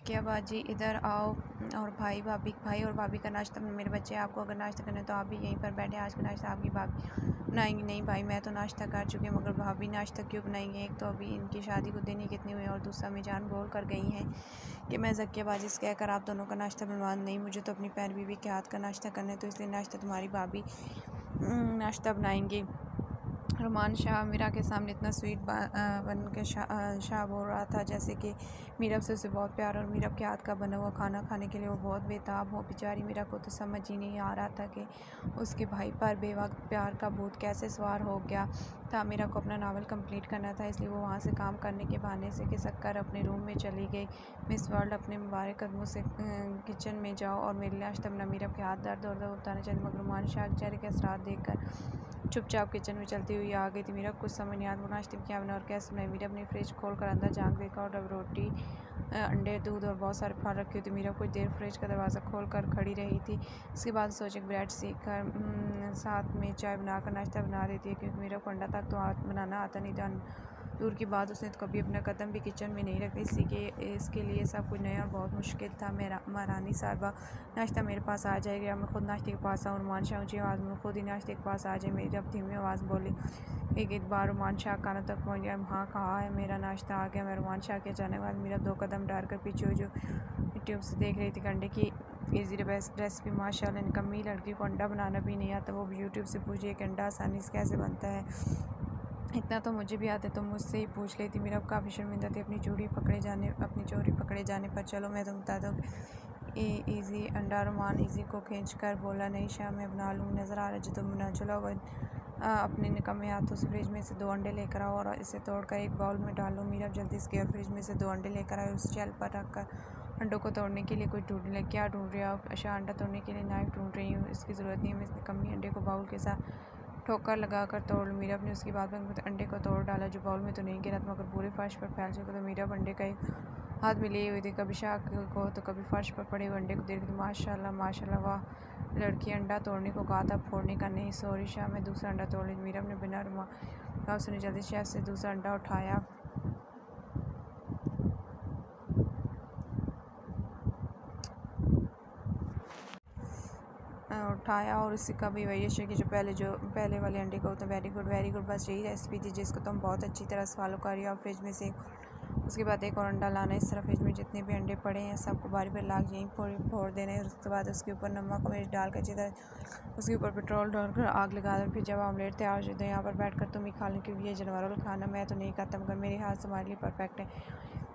ज़किया बाजी इधर आओ। और भाई और भाभी का नाश्ता। मेरे बच्चे, आपको अगर नाश्ता करना है तो आप भी यहीं पर बैठे। आज का नाश्ता आपकी भाभी बनाएंगी। नहीं भाई, मैं तो नाश्ता कर चुकी हूँ, मगर भाभी नाश्ता क्यों बनाएंगे? एक तो अभी इनकी शादी को दिन ही कितनी हुई और दूसरा मीजान बोल कर गई हैं कि मैं ज़किया बाजी से कहकर आप दोनों का नाश्ता बनवा। नहीं, मुझे तो अपनी प्यारी बीवी के हाथ का नाश्ता करना है, तो इसलिए नाश्ता तुम्हारी भाभी नाश्ता बनाएंगी। रुमान शाह मीरा के सामने इतना स्वीट बन के शाह बोल रहा था जैसे कि मीरब से उसे बहुत प्यार और मीरब के हाथ का बना हुआ खाना खाने के लिए वो बहुत बेताब हो। बेचारी मीरा को तो समझ ही नहीं आ रहा था कि उसके भाई पर बेवक्त प्यार का भूत कैसे सवार हो गया था। मीरा को अपना नावल कंप्लीट करना था, इसलिए वो वहाँ से काम करने के बहाने से खिसक कर अपने रूम में चली गई। मिस वर्ल्ड, अपने मुबारक कदमों से किचन में जाओ और मेरे नाश्ता बना। मीरब के हाथ दर्द और उतारना चाहिए, मगर रुमान शाह के चेहरे के असरात देखकर चुपचाप किचन में चलती हुई आ गई थी। मीरब कुछ समझ नहीं आता नाश्ते में क्या बना और कैसे बनाई। मीरब ने फ्रिज खोलकर अंदर झांक देखा और अब रोटी, अंडे, दूध और बहुत सारे फल रखे हुए थे। मीरब कुछ देर फ्रिज का दरवाज़ा खोलकर खड़ी रही थी। उसके बाद सोचे ब्रेड सेक कर साथ में चाय बनाकर नाश्ता बना देती है, क्योंकि मीरब को अंडा तक तो बनाना आता नहीं था। दूर की बात, उसने तो कभी अपना कदम भी किचन में नहीं रखा, इसके लिए सब कुछ नया और बहुत मुश्किल था। मेरा महारानी साहबा, नाश्ता मेरे पास आ जाएगा, मैं खुद नाश्ते के पास आऊँ। रुमान शाह ऊँची आवाज़ में, खुद ही नाश्ते के पास आ जाए। मेरी जब धीमी आवाज़ बोली। एक बार रुमान शाह कानों तक पहुँच गया। हाँ, कहा है, मेरा नाश्ता आ गया। मैं रुमान शाह के अचानक बाद मेरा 2 कदम डालकर पीछे जो यूट्यूब से देख रही थी अंडे की ईजी रेसिपी। माशाल्लाह, निकम्मी लड़की को अंडा बनाना भी नहीं आता, वो भी यूट्यूब से पूछिए कि अंडा आसानी से कैसे बनता है। इतना तो मुझे भी आता है, तो मुझसे ही पूछ लेती। मेरा काफ़ी शर्मिंदा थी अपनी चोरी पकड़े जाने पर। चलो मैं तुम बता दूँ ईजी अंडा। रुमान ईजी को खींच कर बोला, नहीं शाह, मैं बना लूँ, नज़र आ रहा है जो तुम बना। चलो अपने निकम्मे हाथों से फ्रिज में से 2 अंडे लेकर आओ और इसे तोड़कर एक बाउल में डाल लो। मीरा जल्दी से और फ्रिज में से 2 अंडे लेकर आए, उस शेल्फ पर रख कर अंडों को तोड़ने के लिए कुछ ढूंढने लगे। क्या ढूंढ रहे हो आप? अच्छा, अंडा तोड़ने के लिए नाइफ ढूंढ रही हूँ, इसकी ज़रूरत नहीं है। मैं निकम्मी अंडे को बाउल के साथ ठोकर लगाकर तोड़ लूँ। मीरब ने उसकी बात पर अंडे को तोड़ डाला, जो बाउल में तो नहीं गिरा था मगर पूरे फर्श पर फैल चुका था। मीरब अंडे का एक हाथ में लिए हुई थी, कभी शाह को तो कभी फर्श पर पड़े हुए अंडे को देख रही थी। माशाल्लाह माशाल्लाह, वाह लड़की, अंडा तोड़ने को कहा था, फोड़ने का नहीं। सॉरी शाह, मैं दूसरा अंडा तोड़ ली। मीरब ने बिना रुमा उसने जल्दी शेफ से दूसरा अंडा उठाया और उसका भी वही है कि जो पहले वाले अंडे को। तो वेरी गुड, बस यही रेसिपी थी जिसको तुम बहुत अच्छी तरह से फॉलो कर रही हो। और फ्रिज में से उसके बाद एक और अंडा लाना, इस तरह फ्रिज में जितने भी अंडे पड़े हैं सबको बारी बारी लाग यहीं फोड़ देने हैं। उसके बाद उसके ऊपर नमक और मिर्च डालकर अच्छी तरह उसके ऊपर पेट्रोल डालकर आग लगा दो। फिर जब ऑमलेट तैयार हो जाए यहाँ पर बैठ कर तुम ही खा लो, क्योंकि ये जानवरों वाला खाना मैं तो नहीं खाता, मगर मेरे हाथ से हमारे लिए परफेक्ट है।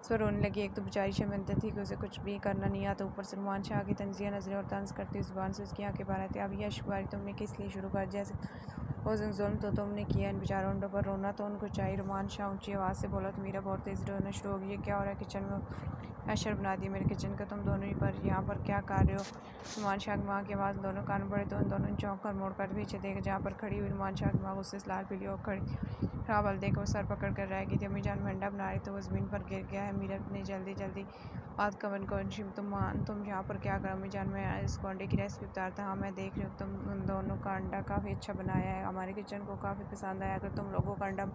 सो रोने लगी। एक तो बेचारी शर्मिंदा थी कि उसे कुछ भी करना नहीं आता, ऊपर से रुमान शाह की तंजिया नजरें और तंज करती जुबान से उसकी आंखें बाहर आती। अब यह शुमारी तुमने किस लिए शुरू कर? जैसे उस दिन जुल्म तो तुमने किया, इन बेचारों अंडों पर रोना तो उनको चाहिए। रुमान शाह ऊंची आवाज़ से बोला। तो मीरा बहुत तेज़ रोना शुरू हो गई। क्या हो रहा है? किचन में प्रेशर बना दिया मेरे किचन का, तुम दोनों ही पर यहाँ पर क्या कर रहे हो? रुमान शाह की माँ की आवाज़ दोनों कान पड़े तो उन दोनों ने चौंक कर मोड़ कर पीछे देखे, जहाँ पर खड़ी हुई रुमान शाह की माँ उससे लाल पीली और खड़ी खराब हल देकर वो सर पकड़ कर रह गई थी। अम्मी जान में अंडा बना रही तो वो ज़मीन पर गिर गया है। मीरा ने जल्दी बात कवन को, तुम यहाँ पर क्या करो? अम्मी जान, मैं इसको अंडे की रेसिपी बताता। हाँ, मैं देख रही हूँ तुम उन दोनों का अंडा काफ़ी अच्छा बनाया है, हमारे किचन को काफ़ी पसंद आया। अगर तुम लोगों का अंडा,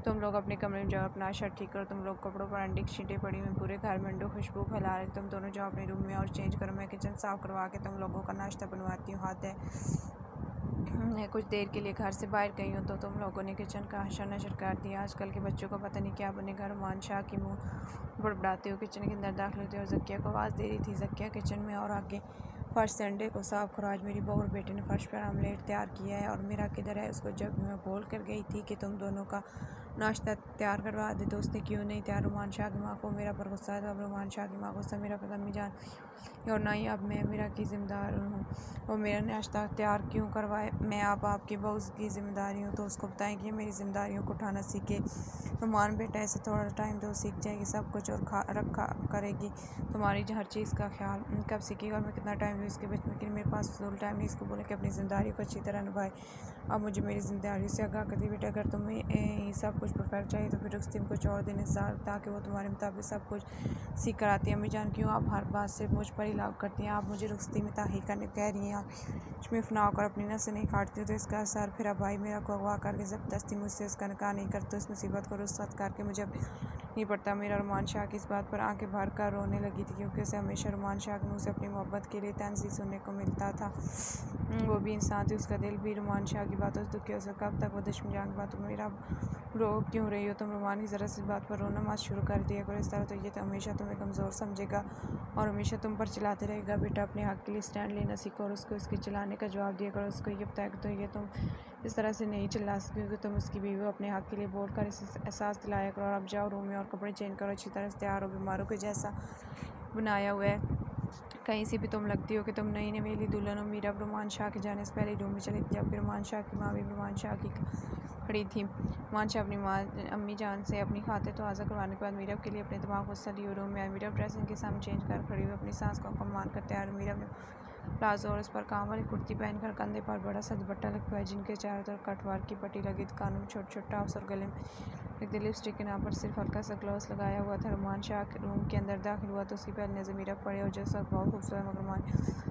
तुम लोग अपने कमरे में जाओ, अपना शर्ट ठीक करो। तुम लोग कपड़ों पर अंडे की छींटें पड़ी हुई, पूरे घर में अंडों खुशबू फैला रहे। तुम दोनों जाओ अपने रूम में और चेंज करो, मैं किचन साफ़ करवा के तुम लोगों का नाश्ता बनवाती हूँ। हाथ है मैं कुछ देर के लिए घर से बाहर गई हूँ तो तुम लोगों ने किचन का हशर नशर कर दिया। आजकल के बच्चों को पता नहीं क्या बनेगा। रुमान शाह की मुँह बड़बड़ाते हुए किचन के अंदर दाखिल होती और ज़किया को आवाज़ दे रही थी, ज़किया किचन में और आगे फर्श से अंडे को साफ करो। आज मेरी बहू और बेटे ने फर्श पर आमलेट तैयार किया है और मेरा किधर है? उसको जब मैं बोल कर गई थी कि तुम दोनों का नाश्ता तैयार करवा दे तो उसने क्यों नहीं तैयार? रुमान शाह की माँ को मेरा पर गुस्सा है, अब रुमान शाह की माँ गुस्सा मेरा पता अम्मी जान, और ना ही अब मैं मेरा की जिम्मेदार हूँ, वो मेरा नाश्ता तैयार क्यों करवाए? मैं अब आपकी बहू की जिम्मेदारी हूँ, तो उसको बताएं कि मेरी जिम्मेदारियों को उठाना सीखे। रुमान बेटा, ऐसे थोड़ा टाइम दो, सीख जाएगी सब कुछ और रखा करेगी तुम्हारी हर चीज़ का ख्याल। कब सीखेगा और मैं कितना टाइम दूँ इसके बचपन के लिए? मेरे पास फजूल टाइम नहीं। इसको बोले कि अपनी ज़िम्मेदारी को अच्छी तरह निभाए। अब मुझे मेरी ज़िम्मेदारी से आगाह कर दी। बेटा, अगर तुम्हें सब कुछ परफेक्ट चाहिए तो फिर रुस्तिम को छोड़ देने ताकि वो तुम्हारे मुताबिक सब कुछ सीख कर आती है। अम्मी जान, क्यों आप हर बात से मुझ पर ही लाभ करती हैं? आप मुझे रुस्ती में ताही करने कह रही हैं, आप ना होकर अपनी नसें नहीं काटती तो इसका असर फिर अब भाई मेरा को अगवा करके ज़बरदस्ती मुझसे उसका निकाह नहीं करते, उस मुसीबत को रुस्सत करके मुझे नहीं पड़ता। मेरा रुमान शाह की इस बात पर आंखें भर कर रोने लगी थी, क्योंकि उसे हमेशा रुमान शाह के मुँह से अपनी मोहब्बत के लिए तंज़ीह सुनने को मिलता था। वो भी इंसान थी, उसका दिल भी रुमान शाह की बातों से दुखी हो सका। कब तक वो दुश्मन जान की बातों में मेरा रो क्यों रही हो तुम? रुमान की ज़रा सी बात पर रोना मत शुरू कर दिया करो इस तरह, तो ये तो हमेशा तुम्हें कमज़ोर समझेगा और हमेशा तुम पर चिल्लाते रहेगा। बेटा, अपने हक़ के लिए स्टैंड लेना सीखो और उसको इसके चिल्लाने का जवाब दिया करो। उसको ये बताया तो ये तुम इस तरह से नहीं चिल्ला सकती, क्योंकि तुम उसकी बीवी हो। अपने हक़ के लिए बोल कर इसे एहसास दिलाया करो। और अब जाओ रूम में और कपड़े चेंज करो, अच्छी तरह से तैयार हो। बीमारों के जैसा बनाया हुआ है, कहीं से भी तुम लगती हो कि तुम नई नवेली दुल्हन हो। मीरा रुमान शाह के जाने से पहले रूम में चली थी, जबकि रुमान शाह की माँ भी रुमान शाह की खड़ी थी। रुमान शाह अपनी अम्मी जान से अपनी खातिर तो आज़ा करवाने के बाद मीरब के लिए अपने दिमाग को सली रूम में आई। मीरब ड्रेसिंग के सामने चेंज कर खड़ी हुई अपनी सांस को कम मान कर तैयार। मीरब ने प्लाजो और उस पर काम वाली कुर्ती पहनकर कंधे पर बड़ा सा दुपट्टा लगा है, जिनके चारों तरफ कटवार की पट्टी लगी थी। कानों में छोटे छोटे टॉप्स और गले में एक लिपस्टिक के नाम पर सिर्फ हल्का सा ग्लॉस लगाया हुआ था। रुमान शाह रूम के अंदर दाखिल हुआ तो उसकी पहले नज़र मीरब पड़े, और जो सब बहुत खूबसूरत, मगर रुमान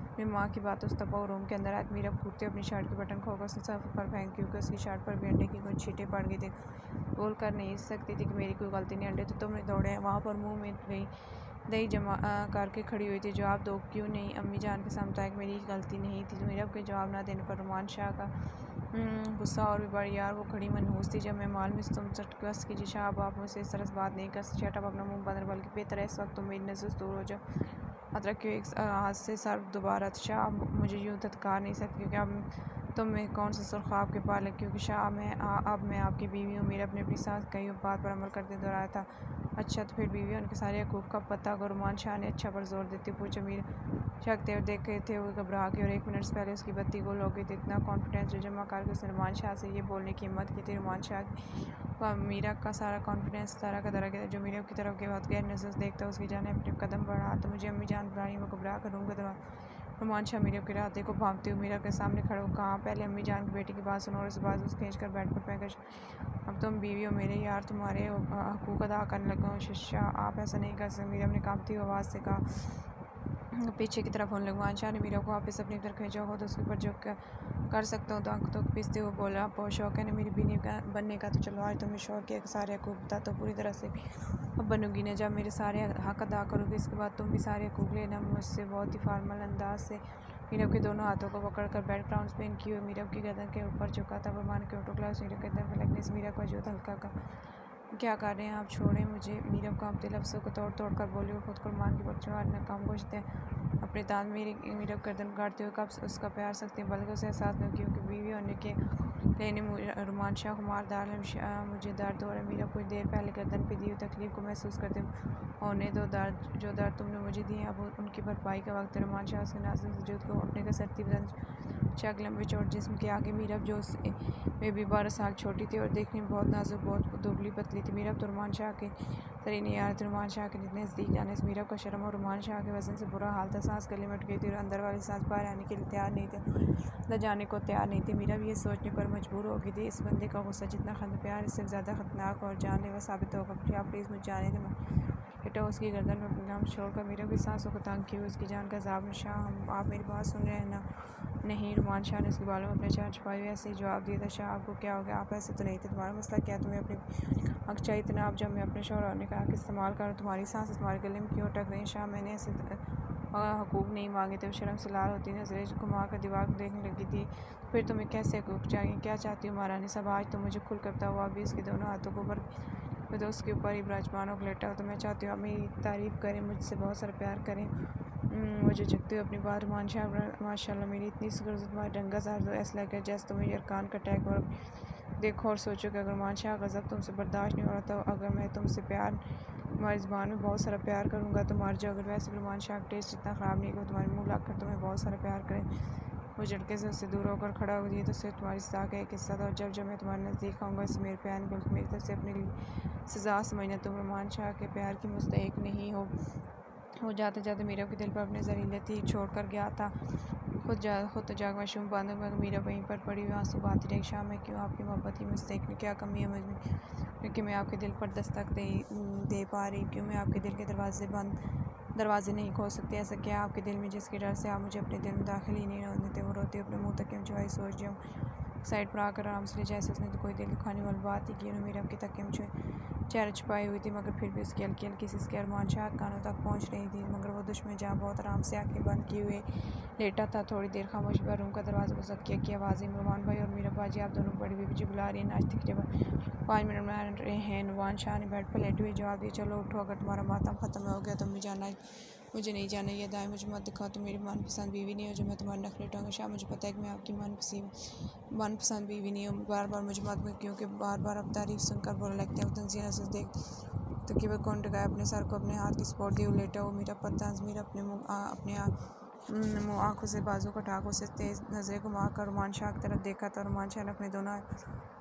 अपनी माँ की बातों से तपा रूम के अंदर आया। मीरब कूदते अपनी शर्ट के बटन खोकर उसने सफ़ पर फेंक, क्योंकि उसकी शर्ट पर भी अंडे की कुछ छींटे पड़ गई थी। बोल कर नहीं सकती थी कि मेरी कोई गलती नहीं, अंडे तो तुमने तोड़े हैं। वहाँ पर मुँह में दही जमा करके खड़ी हुई थी। जवाब दो, क्यों नहीं? अम्मी जान के सामने बताया कि मेरी गलती नहीं थी। मीरब के जवाब ना देने पर रुमान शाह का गुस्सा और भी बढ़ यार। वो खड़ी मनहूस थी। जब मैं माल में तुम बस कीजिए शाह, आप मुझसे इस तरह से बात नहीं कर सकते। शट अप, अपना मुँह बंद, बल्कि बेहतर है इस वक्त तुम मेरी नज़र से दूर हो जाओ। हाथ रखियो एक हाथ से सर दोबारा। शाह, मुझे यूँ धत्कार नहीं सकती, क्योंकि अब तुम में कौन सा सुरखाब के पाल है, क्योंकि शाह अब मैं आपकी बीवी हूँ। मीरब ने अपनी सास कई बात पर अमल करते दोहराया था। अच्छा, तो फिर बीवी उनके सारे हकूक़ का पता को रुमान शाह ने अच्छा पर जोर देते पूछा। मीर शकते और देखे थे वो घबरा के, और 1 मिनट से पहले उसकी बत्ती गुल हो गई थी। इतना कॉन्फिडेंस जो जमा करके उसने रुमान शाह से ये बोलने की हिम्मत की थी। रुमान शाह की मीरा का सारा कॉन्फिडेंस तरह का तरह गया, जो मीरा की तरफ के बहुत गैर नजर से देखता उसकी जाने अपने कदम बढ़ा तो मुझे अम्मी जान बुलाई। वो घबरा कर रूम के दरवाज़ा रुमान शाह मीरा के रास्ते को भागते हुए मीरा के सामने खड़े हो कहा, पहले अम्मी जान की बेटी की बात सुनो और उसके बाद उसे खींच कर बेड पर फेंक। अब तुम बीवी हो मेरे, यार तुम्हारे हकूक़ अदा करने लगा हूँ। शाह, आप ऐसा नहीं कर सकते, मीरा ने कांपती हुई आवाज़ से कहा। पीछे की तरफ होने लगा। रुमान शाह ने मीरा को वापस अपनी तरफ खींचा हो तो उसके ऊपर जो कर सकता हूँ तो आंखों को पीसते हुए बोला, बहुत शौक है ना मेरी बीवी बनने का, तो चलो आज तुम्हें शौक के सारे हकूक़ बता तो पूरी तरह से अब बनूंगी ना। जब मेरे सारे हक अदा करोगे इसके बाद तुम भी सारे हकूक़ लेना मुझसे। बहुत ही फॉर्मल अंदाज से मीरब के दोनों हाथों को पकड़कर बेड क्राउन पेन किए हुए मीरब की गर्दन के ऊपर झुका था। रुमान के ऑटो क्लास मीरब के गर्दन पर लगने से मीरब का जो हल्का का क्या कर रहे हैं आप, छोड़ें मुझे। मीरब कांपते लफ्ज़ों को तोड़ तोड़ कर बोली और खुद को रुमान की बच्चों नाकाम गोश्त है अपने दांत मीरब गर्दन काटते हुए कब उसका प्यार सकते हैं, बल्कि उसे एहसास नहीं, क्योंकि बीवी होने के लेने रुमान शाह को मार डाल मुझे दर्द हो रहा है। मीरब कुछ देर पहले गर्दन पे दी हुई तकलीफ को महसूस करते होने दो। जो दर्द तुमने मुझे दिए अब उनकी भरपाई का वक्त है। रुमान शाह उसके नाजुक वजूद को अपने कसरती बदन शक लंबे चोट जिस्म के आगे मीरब जो उससे वे भी 12 साल छोटी थी और देखने में बहुत नाजुक बहुत दुबली पतली थी। मीरब तो रुमान शाह के सरी नहीं आ रही थी। रुमान शाह के नज़दीक आने से मीरब का शर्म और रुमान शाह के वजन से बुरा हाल था। सांस गले में अटक गई थी और अंदर वाली सांस बाहर आने के लिए तैयार नहीं थी, अंदर जाने को तैयार नहीं थी। मीरब ये सोचने पर मजबूर हो गई थी, इस बंदे का गुस्सा जितना प्यार इससे ज़्यादा ख़तरनाक और जानलेवा साबित होगा। क्या प्लीज़ मुझे जाने दे बेटा। उसकी गर्दन में अपना नाम छोड़कर मीरब की सांसों को तंग किए उसकी जान का अज़ाब। शाह, आप मेरी बात सुन रहे हैं ना? नहीं। रुमान शाह ने उसके बालों में अपने चार छुपाए हुए ऐसे ही जवाब दिया था। शाह, आपको क्या हो गया? आप ऐसे तो नहीं थे, तुम्हारा मसला क्या है? तुम्हें अपने हक चाहिए इतना। आप जब मैं अपने शौहर होने का हक इस्तेमाल करूँ तुम्हारी सांस तुम्हारे गले में क्यों अटक रही? शाह, मैंने ऐसे हकूक़ नहीं मांगे थे। शर्म से लाल होती नजरें घुमा कर दीवार को देखने लगी थी। फिर तुम्हें कैसे हकूक़ चाहिए? क्या चाहती हूँ महारानी साहब? आज तो मुझे खुल कर बताओ। अभी उसके दोनों हाथों को ऊपर तो उसके ऊपर ही विराजमान होकर लेटा हो तो मैं चाहती हूँ आप मेरी तारीफ़ करें, मुझसे बहुत सारा प्यार करें। मुझे झुकते हुए अपनी बात रुमान शाह, माशाल्लाह मेरी इतनी सुगंध तुम्हारे रंगा जार दो ऐसा लग रहा है जैसे तुम्हें अरकान का अटैक। और देखो और सोचो कि अगर रुमान शाह गज़ब तुमसे बर्दाश्त नहीं हो रहा तो अगर मैं तुमसे प्यार तुम्हारी ज़बान में बहुत सारा प्यार करूँगा तो मर जाओ। अगर वैसे भी रुमान शाह का टेस्ट इतना ख़राब नहीं कि तुम्हारे मुँह लग कर तुम्हें बहुत सारा प्यार करें। वो झटके से उससे दूर होकर खड़ा हो गई तो सिर्फ तुम्हारी सज़ा का एक हिस्सा था, और जब मैं तुम्हारे नज़दीक आऊँगा इसे मेरे प्यार बल्कि मेरी तरफ से अपने लिए सज़ा समझना। तुम रुमान शाह के प्यार की मुस्तहिक नहीं हो। वो जाते जाते मीरब के दिल पर अपने जहरीले तीर छोड़ कर गया था। खुद तो जाग मासूम बांधों में मीरब वहीं पर पड़ी हुई आंसू बहाती रही। शाह, मैं क्यों आपकी मोहब्बत की मुस्तहिक में क्या कमी है मुझमें, क्योंकि मैं आपके दिल पर दस्तक दे पा रही? क्यों मैं आपके दिल के दरवाजे नहीं खोल सकते? ऐसा क्या आपके दिल में जिसके डर से आप मुझे अपने दिल में दाखिल ही नहीं होने देते? वो रोते अपने मुँह तक चुहाई सोच जाऊँ साइड पर आकर आराम से ले, जैसे उसने तो कोई दिल दुखाने वाली बात ही की। मीरब के तक छुए चेहरा छुपाई हुई थी, मगर फिर भी उसकी हल्की हल्की सी इसके अरमान शाह कानों तक पहुंच रही थी। मगर वो दुश्मन जहाँ बहुत आराम से आंखें बंद किए हुए लेटा था। थोड़ी देर खामोश पर रूम का दरवाज़ा बजक की आवाज़ें, नुमान भाई और मीरा बाजी आप दोनों बड़ी बीबी जी बुला रही है, नाश्ते के लिए 5 मिनट में आ रहे हैं। नुमान शाह ने बेड पर लेटे हुए जवाब दिया, चलो उठो, अगर तुम्हारा मातम ख़त्म हो गया तो मुझे जाना है। मुझे नहीं जाना, ये दाएँ मुझे मत दिखाओ, तुम मेरी मनपसंद बीवी नहीं हो जो मैं तुम्हारे नखरे उठाऊंगा। शाह मुझे पता है कि मैं आपकी मनपसंद बीवी नहीं हूँ, बार बार मुझे मत क्योंकि बार बार अब तारीफ सुनकर बुरा लगता है। तंजीना से देख तो केवल कौन टकाया, अपने सर को अपने हाथ की सपोर्ट दिए लेटा वो मेरा पता मेरा अपने आंखों से बाजू को ठाक उसे तेज नजरें घुमा कर रुमान शाह की तरफ देखा था। रुमान शाह ने अपने दोनों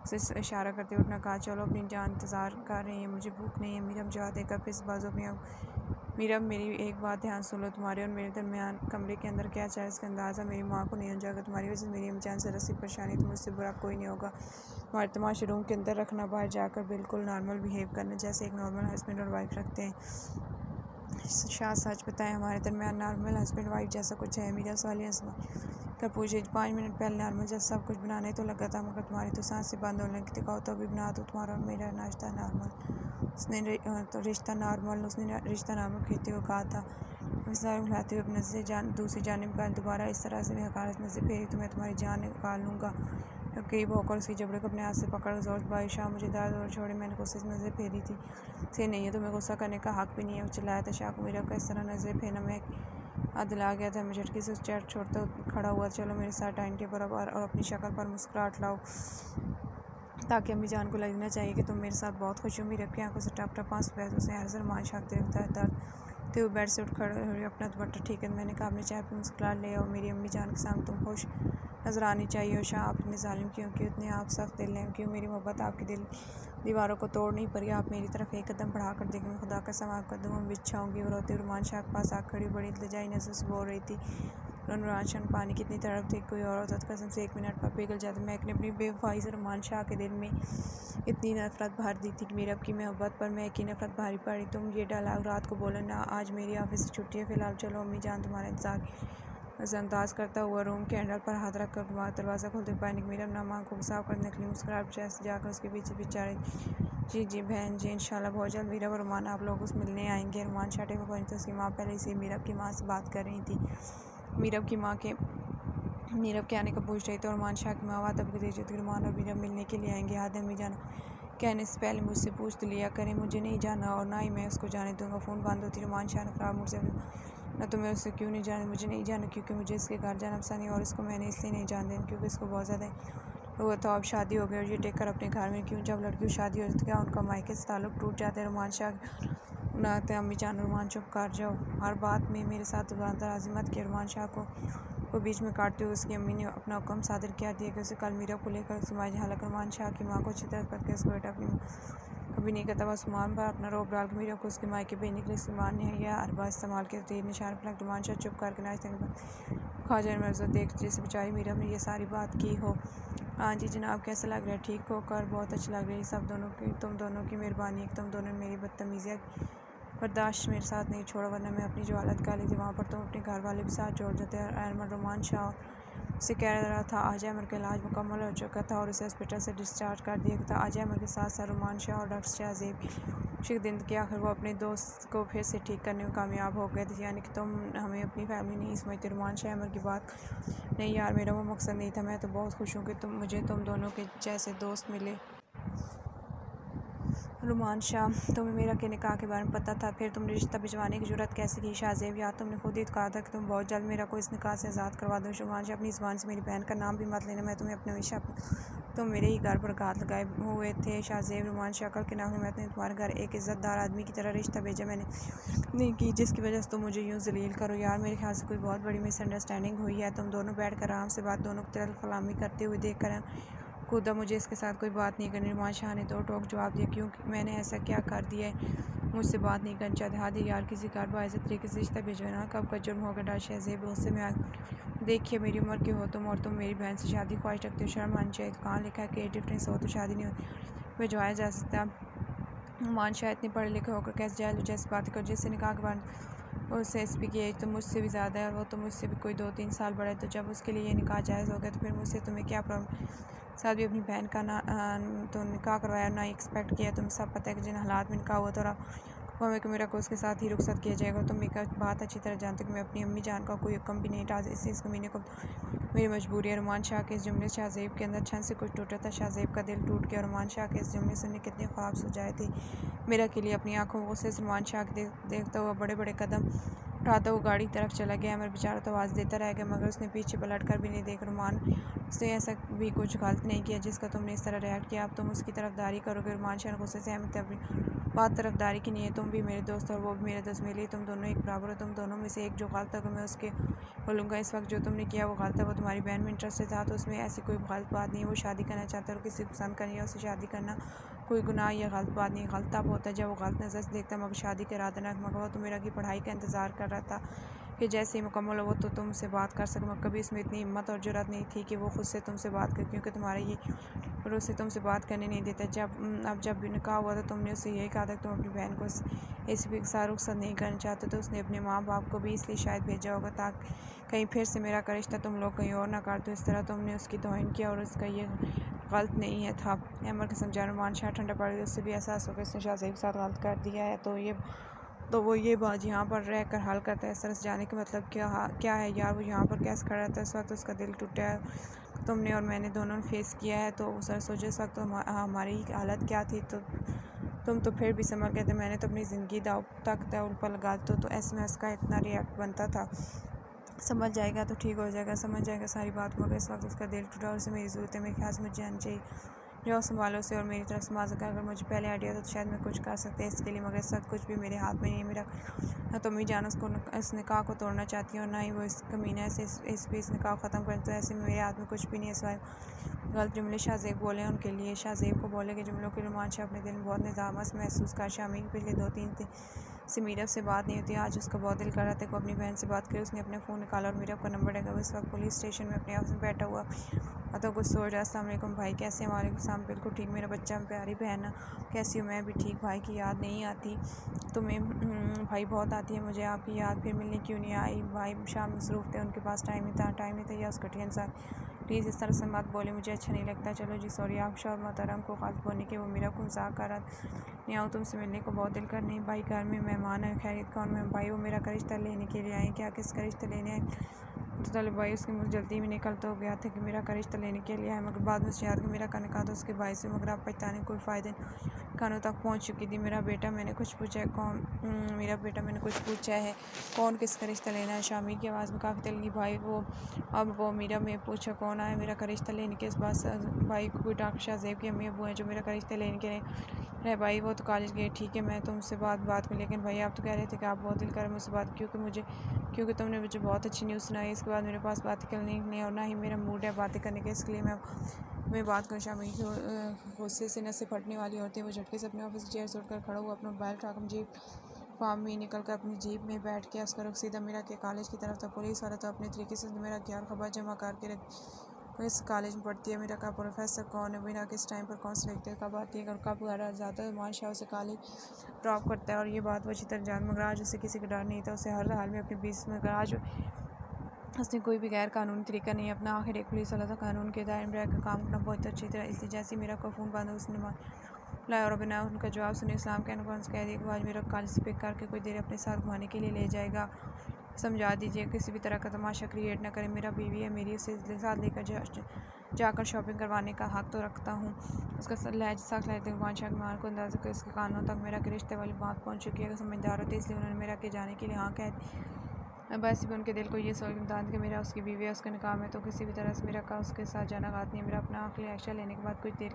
से इशारा करते हुए उठना कहा, चलो अपनी जान इंतजार कर रही है, मुझे भूख नहीं है। मीरम जवाब देकर फिर बाजू अपनी मीरम मेरी एक बात ध्यान सुन लो, तुम्हारे और मेरे दरमियान कमरे के अंदर क्या चाहे इसका अंदाज़ा मेरी माँ को नहीं हो जाएगा। तुम्हारी वजह से मेरी अमजान से रस्सी परेशानी, तो मुझसे बुरा कोई नहीं होगा। तुम्हारे तमाशे रूम के अंदर रखना, बाहर जाकर बिल्कुल नॉर्मल बिहेव करना जैसे एक नॉर्मल हस्बैंड और वाइफ रखते हैं। शाह सच बताएं, हमारे दरमियान नॉर्मल हस्बैंड वाइफ जैसा कुछ है? मीरा सवालिया कर पूछे। 5 मिनट पहले नॉर्मल जैसा सब कुछ बनाने तो लगा था, मगर तुम्हारी तो सांसें बंद होने की दिखाओ तो अभी बना दो तुम्हारा और मेरा नाश्ता नॉर्मल। उसने रिश्ता नॉर्मल कहते हुए कहा था। हिलाते हुए अपने से दूसरी जानिब का दोबारा इस तरह से हकारत नजर फेरी तो मैं तुम्हारी जान निकाल लूँगा। करीब होकर उसकी जबड़े को अपने हाथ से पकड़ जोर भाई शाह मुझे दर्द और छोड़े, मैंने गुस्से से नजर फेरी थी से नहीं है, तुम्हें गुस्सा करने का हक भी नहीं है। वो चिल्लाया था। शाह को मेरा को इस तरह नजर फेरना मैं दिला गया था। मैं झटके से उस चेयर छोड़ता खड़ा हुआ। चलो मेरे साथ टाइम टेबल और अपनी शक्ल पर मुस्कुराहट लाओ ताकि अम्मी जान को लगना चाहिए कि तुम मेरे साथ बहुत खुश हो। मेरी अपनी आंखों से टप टप आंसू बह उसने हर मान शाकते रखता है दर्द थे। वो बेड से उठ खड़े हुए अपना दुपट्टा ठीक है। मैंने कहा अपने चाय पर मुस्कुराहट ले आओ, मेरी अम्मी जान के सामने तुम खुश नजर आनी चाहिए हो। शाह आप इतने जालिम क्यों इतने आप सख्त दिल हैं क्यों? मेरी मोहब्बत आपके दिल दीवारों को तोड़ नहीं पड़ी। आप मेरी तरफ एक कदम बढ़ा कर देखें, मैं खुदा का सम आप कदमों में बिछाऊँगी। वो रोते रुमान शाह के पास आग खड़ी बड़ी लजाई नजर से बोल रही थी। रुमान शाह ने पानी कितनी तड़प थी, कोई और होता कसम से 1 मिनट पर पिघल जाता। मैं अपनी बेवफाई से रुमान शाह के दिल में इतनी नफरत भर दी थी कि मेरे अब की मोहब्बत पर मैं की नफरत भारी पड़ी। तुम ये डायलॉग रात को बोलो ना, आज मेरी ऑफिस से छुट्टी है, फिलहाल चलो अम्मी जान तुम्हारा इंतजार नजरअंदाज करता हुआ रूम के हैंडल पर हाथ रख कर घुमा दरवाज़ा खोलते पानी मेरा नाम को साफ करने के लिए मुस्कुराहट चेहरे जाकर उसके पीछे बेचारे जी जी बहन जी इंशाल्लाह बहुत जल्द मीरा और रुमान आप लोग उस मिलने आएंगे। रुमान छठे को पहुंचते उसकी माँ पहले से मीरब की माँ से बात कर रही थी। मीरब के आने का पूछ रही थी और रुमान शाह की माँ तब दे थी। रुमान और मीरब मिलने के लिए आएंगे। हाथ अम्मी जाना कहने से पहले मुझसे पूछ तो लिया करें, मुझे नहीं जाना और ना ही मैं उसको जाने दूंगा। फ़ोन बंद होती। रुमान शाह ने खराब मुझसे ना तो मैं उससे क्यों नहीं जाने, मुझे नहीं जाना क्योंकि मुझे इसके घर जाना पसंद नहीं और इसको मैंने इसलिए नहीं जान देना क्योंकि इसको बहुत ज़्यादा हुआ तो अब शादी हो गई और ये टेक कर अपने घर में क्यों? जब लड़की की शादी हो जाती क्या उनका मायके से ताल्लुक टूट जाता है? रुमान शाह नाते अम्मी जान रुमान चुप कर जाओ, हर बात में मेरे साथ दराजी मत किया। रुमान शाह को बीच में काटते हुए उसकी अम्मी ने अपना हुक्म सादर किया दिया कि उसे कल मीरा को लेकर समाज। हालांकि रुमान शाह की माँ को अच्छी तरह पता उसको बेटा अपनी कभी नहीं कहता। बस मान पर अपना रोब डाल के मीरा को उसके मायके भेजने के लिए सलमान ने यह अरबा इस्तेमाल के तीर निशान पर रुमान शाह चुप करके नाश्ते के बाद ख्वाजा मर्जा देख जैसे बेचारी मीरा ने यह सारी बात की हो। हाँ जी जनाब, कैसा लग रहा है? ठीक होकर बहुत अच्छा लग रहा है। सब दोनों की तुम दोनों की मेहरबानी, तुम दोनों ने मेरी बदतमीजियाँ बर्दाश्त मेरे साथ नहीं छोड़ा, वरना मैं अपनी जो हालत कर ली थी वहाँ पर तुम अपने घर वाले भी साथ जोड़ देते। अहमद रुमान शाह उसे कह रहा था अजय अमर का इलाज मुकम्मल हो चुका था और उसे हॉस्पिटल से डिस्चार्ज कर दिया था। अजय अमर के साथ साथ रुमान शाह और डॉक्टर शाहजेब की दिन के आखिर वो अपने दोस्त को फिर से ठीक करने में कामयाब हो गए थे। यानी कि तुम हमें अपनी फैमिली नहीं समझते। रुमान शाह अमर की बात नहीं यार, मेरा वो मकसद नहीं था। मैं तो बहुत खुश हूँ कि मुझे तुम दोनों के जैसे दोस्त मिले। रुमान शाह, तुम्हें मेरा के निकाह के बारे में पता था, फिर तुमने रिश्ता भिजवाने की जरूरत कैसे की? शाहजेब, यार तुमने खुद ही तो कहा था कि तुम बहुत जल्द मेरा को इस निकाह से आज़ाद करवा दो। रुमान शाह, अपनी ज़बान से मेरी बहन का नाम भी मत लेना, मैं तुम्हें अपने हमेशा तुम मेरे ही घर पर घात लगाए हुए थे। शाहजेब, रुमान शाह, कल के नाम में तुम्हारे घर एक इज़्ज़तदार आदमी की तरह रिश्ता भेजा मैंने नहीं की जिसकी वजह से तुम मुझे यूँ जलील करो। यार मेरे ख्याल से कोई बहुत बड़ी मिसअंडरस्टैंडिंग हुई है। तुम दोनों बैठ कर आराम से बात दोनों की तरफ फलामी करते हुए देख कर खुदा मुझे इसके साथ कोई बात नहीं करनी। रुमान शाह ने दो टोक जवाब दिया, क्यों मैंने ऐसा क्या कर दिया है? मुझसे बात नहीं करनी चाहते? हाँ यार, किसी घर पर ऐसे तरीके से रिश्ता भिजवाना कब का जुर्म होगा? डा शहजेब, उससे मैं देखिए मेरी उम्र के हो तुम और तुम मेरी बहन से शादी ख्वाहिश रखते हो, शर्म आनी चाहिए। तो कहाँ लिखा है कि एज डिफरेंस हो तो शादी नहीं भिजवाया जा सकता? रुमान शाह इतने पढ़े लिखे होकर कैसे जायज़ जैसी बात कर जिससे निकाह के बाद उससे एस पी की एज तो मुझसे भी ज़्यादा है और वो तो मुझसे भी कोई 2-3 साल बड़ा है, तो जब उसके लिए ये निकाह जायज़ हो गया तो फिर मुझसे तुम्हें क्या प्रॉब्लम? साथ भी अपनी बहन का ना तो निकाह करवाया, ना एक्सपेक्ट किया। तुम्हें सब पता है कि जिन हालात में निकाह हुआ तो हमें कि मेरा को उसके साथ ही रुखसत किया जाएगा। तुम एक बात अच्छी तरह जानते कि मैं अपनी अम्मी जान का कोई हुक्म भी नहीं था। इस कमीने को मेरी मजबूरी है। रुमान शाह के इस जुमले से शाहज़ेब के अंदर छन से कुछ टूटा था। शाहज़ेब का दिल टूट गया। रुमान शाह के इस जुमले से उन्हें कितने ख्वाब सुझाए थे मेरा के लिए। अपनी आंखों गुस्से से रुमान शाह देखता हुआ बड़े बड़े कदम उठाता हुआ गाड़ी की तरफ चला गया। अमर बेचारा तो आवाज़ देता रह गया, मगर उसने पीछे पलट कर भी नहीं देख। रुमान, उसने ऐसा भी कुछ गलत नहीं किया जिसका तुमने इस तरह रिएक्ट किया। अब तुम उसकी तरफदारी करोगे। रुमान शाह ने गुस्से से अहमद अपनी बात तरफदारी की नहीं है। तुम भी मेरे दोस्त और वो भी मेरे दोस्त, मेरे लिए तुम दोनों एक बराबर हो। तुम दोनों में से एक जो गलत होगा मैं उसके बोलूँगा। इस वक्त जो तुमने किया वो गलत है। वो तुम्हारी बहन में इंटरेस्टेड था तो उसमें ऐसी कोई गलत बात नहीं है। वो शादी करना चाहता है और किसी को पसंद करनी है, उससे शादी करना कोई गुनाह या गलत बात नहीं। गलत तब होता है जब वो गलत नज़र से देखता, मगर शादी का इरादा न। मगर वो तो मेरा की पढ़ाई का इंतज़ार कर रहा था कि जैसे ही मुकम्मल हो वो तो तुमसे बात कर सके, मगर कभी इसमें इतनी हिम्मत और जुर्रत नहीं थी कि वो खुद से तुमसे बात करे, क्योंकि तुम्हारा ये रोज़ से तुमसे बात करने नहीं देता। जब निकाह हुआ तो तुमने उससे यही कहा था कि तुम अपनी बहन को इस भी का रुखसत नहीं करना चाहते, तो उसने अपने माँ बाप को भी इसलिए शायद भेजा होगा ताकि कहीं फिर से मेरा का रिश्ता तुम लोग कहीं और ना कर दो। इस तरह तुमने उसकी तौहीन किया और उसका ये गलत नहीं है था। अमर के समझा। रुमान शाह ठंडा पड़ गया। उससे भी एहसास हो गया उसने शाहज़ेब के साथ गलत कर दिया है, तो वो ये बात यहाँ पर रह कर हल करता है। इस तरह से जाने का मतलब क्या है यार। वो यहाँ पर कैसे खड़ा रहता है। इस वक्त उसका दिल टूटा है। तुमने और मैंने दोनों ने फेस किया है, तो सर सोचे इस वक्त हमारी हालत क्या थी। तो तुम तो फिर भी संभल गए थे। मैंने तो अपनी ज़िंदगी दाव तक ऊपर लगा तो SMS का इतना रिएक्ट बनता था। समझ जाएगा तो ठीक हो जाएगा, समझ जाएगा सारी बात। मगर इस वक्त उसका दिल टूटा और उसे मेरी ज़रूरत है। मेरे ख्याल से मुझे जाना चाहिए। जाओ संभालो से और मेरी तरफ से माज़। अगर मुझे पहले आइडिया था तो शायद मैं कुछ कर सकते हैं इसके लिए, मगर इस वक्त कुछ भी मेरे हाथ में नहीं है। मेरा ना तो मैं जाना उसको इस निकाह को तोड़ना चाहती हूँ और ना ही वो इस कमीना से इस निकाह ख़त्म कर। तो ऐसे में मेरे हाथ में कुछ भी नहीं है सिवाय गलत जुमले शाहज़ेब बोले हैं उनके लिए। शाहज़ेब को बोले कि जुमलों के रुमान शाह अपने दिल में बहुत निज़ामत महसूस कर। शामी की पिछले 2-3 दिन से मीरब से बात नहीं होती। आज उसका बहुत दिल कर रहा था कि अपनी बहन से बात करे। उसने अपना फ़ोन निकाला और मीरब का नंबर देगा। वो इस वक्त पुलिस स्टेशन में अपने ऑफिस में बैठा हुआ तो कुछ सोच रहा। अस्सलाम वालेकुम भाई, कैसे हैं? वालेकुम सलाम, बिल्कुल ठीक मेरा बच्चा, प्यारी बहन कैसी हो? मैं भी ठीक। भाई की याद नहीं आती तुम्हें? भाई बहुत आती है मुझे आपकी याद। फिर मिलने क्यों नहीं आई? भाई शाम मसरूफ़ थे, उनके पास टाइम नहीं था या उस घटिया इंसान। प्लीज़ इस तरह से मत बोले, मुझे अच्छा नहीं लगता। चलो जी सॉरी। आप और मोहतरम को गलत बोलने के वो मेरा को मजाक कर रहा नहीं आऊँ तुमसे मिलने को बहुत दिल कर। नहीं भाई, घर में मेहमान है। खैरियत कौन में भाई? वो मेरा का रिश्ता लेने के लिए आए। क्या किसका रिश्ता लेने आए? तो चलो भाई, उसके मुझे जल्दी में निकल तो गया था कि मेरा का रिश्ता लेने के लिए आए, मगर बाद में याद कि मेरा का निकाह तो उसके भाई से। मगर आप पहचाने कोई फ़ायदे कानों तक पहुंच चुकी थी। मेरा बेटा मैंने कुछ पूछा है कौन किसका रिश्ता लेना है? शामी की आवाज़ में काफ़ी तलगी। भाई वो मीरा में पूछा कौन आया मेरा का रिश्ता लेने के। इस बात भाई कोई डॉक्टर शाहज़ेब की अम्मी अबू हैं जो मेरा का रिश्ता लेने के लिए रहे। भाई वो तो कॉलेज गए। ठीक है, मैं तुमसे बात में, लेकिन भाई आप तो कह रहे थे कि आप बहुत दिल कर मुझसे बात, क्योंकि तुमने मुझे बहुत अच्छी न्यूज़ सुनाई। इसके बाद मेरे पास बातें करने नहीं और ना ही मेरा मूड है बातें करने के, इसके लिए मैं बात करूँ। शामी गुस्से से नसें फटने वाली होती है। वो झटके से अपने ऑफिस की चेयर से उठकर खड़ा हुआ, अपना मोबाइल उठाकर जीप फार्म में निकल कर अपनी जीप में बैठ के उसका रुख सीधा मेरा के कॉलेज की तरफ था। पुलिस वाला तो अपने तरीके से मेरा क्या खबर जमा करके रख। इस कॉलेज में पढ़ती है मेरा का प्रोफेसर कौन है, मेरा किस टाइम पर कौन से लिखते कब आती है और कब ज़्यादा माशाह से कॉलेज ड्रॉप करता है। और ये बात वो अच्छी तरह जान, मगर आज उसे किसी का डर नहीं था। उसे हर हाल में अपने बीच में आज उसने कोई भी गैर कानूनी तरीका नहीं अपना। आखिर एक पुलिस वाला था, कानून के दायरे में रहकर काम करना बहुत अच्छी तरह। इसलिए जैसे मेरा को फ़ोन बंद उसने लाया और बिना उनका जवाब सुने इस्लाम कहने को कह दिया कि आज मेरा कॉलेज से पिक करके कोई देर अपने साथ घुमाने के लिए ले जाएगा। समझा दीजिए किसी भी तरह का तमाशा क्रिएट ना करे। मेरा बीवी है, मेरी उसे साथ लेकर जाकर शॉपिंग करवाने का हक तो रखता हूँ। उसका लहज साख लेते हुए बादशाह कुमार को अंदाजा कर उसके कानों तक मेरा के रिश्ते वाली बात पहुँच चुकी है। समझदार होते इसलिए उन्होंने मेरा के जाने के लिए हाँ कह दी। बस भी उनके दिल को ये सोच बता कि मेरा उसकी बीवी है, उसका निकाह में तो किसी भी तरह से मेरा का उसके साथ जाना बात नहीं। मेरा अपना आखिरी एक्शन लेने के बाद कुछ देर